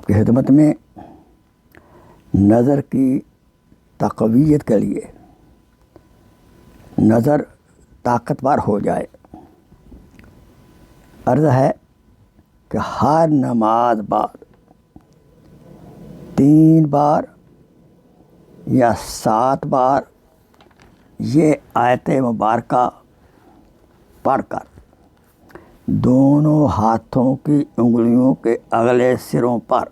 کی خدمت میں نظر کی تقویت کے لیے نظر طاقتور ہو جائے، عرض ہے کہ ہر نماز بعد 3 بار یا 7 بار یہ آیت مبارکہ پڑھ کر دونوں ہاتھوں کی انگلیوں کے اگلے سروں پر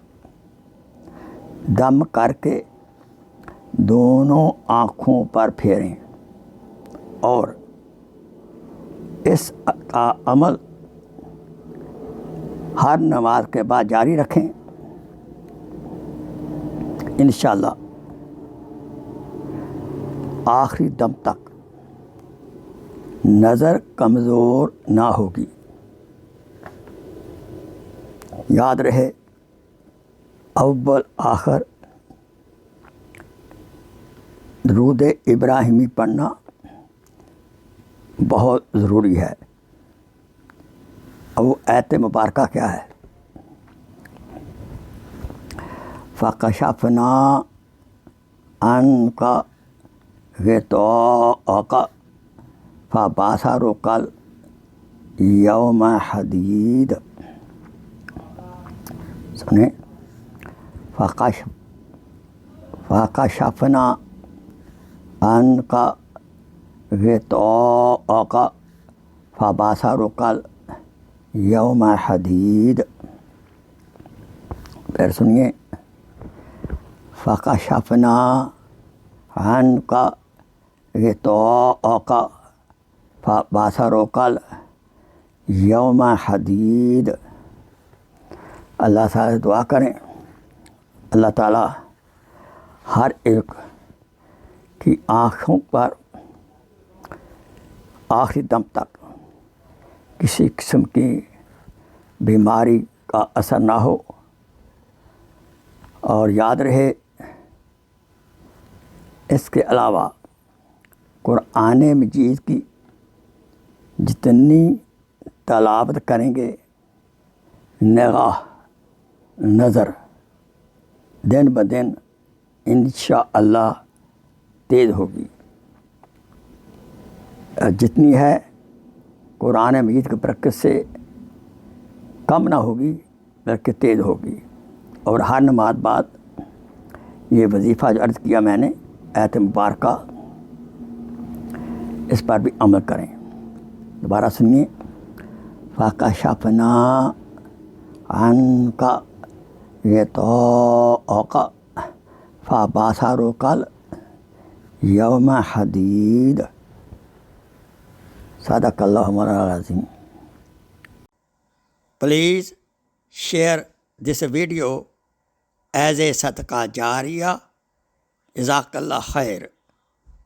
دم کر کے دونوں آنکھوں پر پھیریں اور اس کا عمل ہر نماز کے بعد جاری رکھیں۔ انشاءاللہ آخری دم تک نظر کمزور نہ ہوگی۔ یاد رہے، اول آخر درود ابراہیمی پڑھنا بہت ضروری ہے۔ اب وہ آیت مبارکہ کیا ہے؟ فَكَشَفْنَا عَنْكَ غِطَاءَكَ فَبَصَرُكَ الْيَوْمَ حَدِيدٌ۔ سنیں، فَكَشَفْنَا عَنْكَ غِطَاءَكَ فَبَصَرُكَ الْيَوْمَ حَدِيدٌ۔ پھر سنیے، فَكَشَفْنَا عَنْكَ غِطَاءَكَ فَبَصَرُكَ الْيَوْمَ حَدِيدٌ۔ اللہ تعالیٰ سے دعا کریں، اللہ تعالیٰ ہر ایک کی آنکھوں پر آخری دم تک کسی قسم کی بیماری کا اثر نہ ہو۔ اور یاد رہے، اس کے علاوہ قرآن مجید کی جتنی تلاوت کریں گے نگاہ نظر دن بدن انشاءاللہ تیز ہوگی۔ جتنی ہے قرآن مجید کی برکت سے کم نہ ہوگی بلکہ تیز ہوگی۔ اور ہر نماز بعد یہ وظیفہ جو عرض کیا میں نے آیت مبارکہ، اس پر بھی عمل کریں۔ دوبارہ سنیے، فَكَشَفْنَا عَنْكَ غِطَاءَكَ فَبَصَرُكَ الْيَوْمَ حَدِيدٌ۔ صدق اللہ مولانا العظیم۔ Please share this video as a صدقہ جاریہ۔ جزاک اللہ خیر۔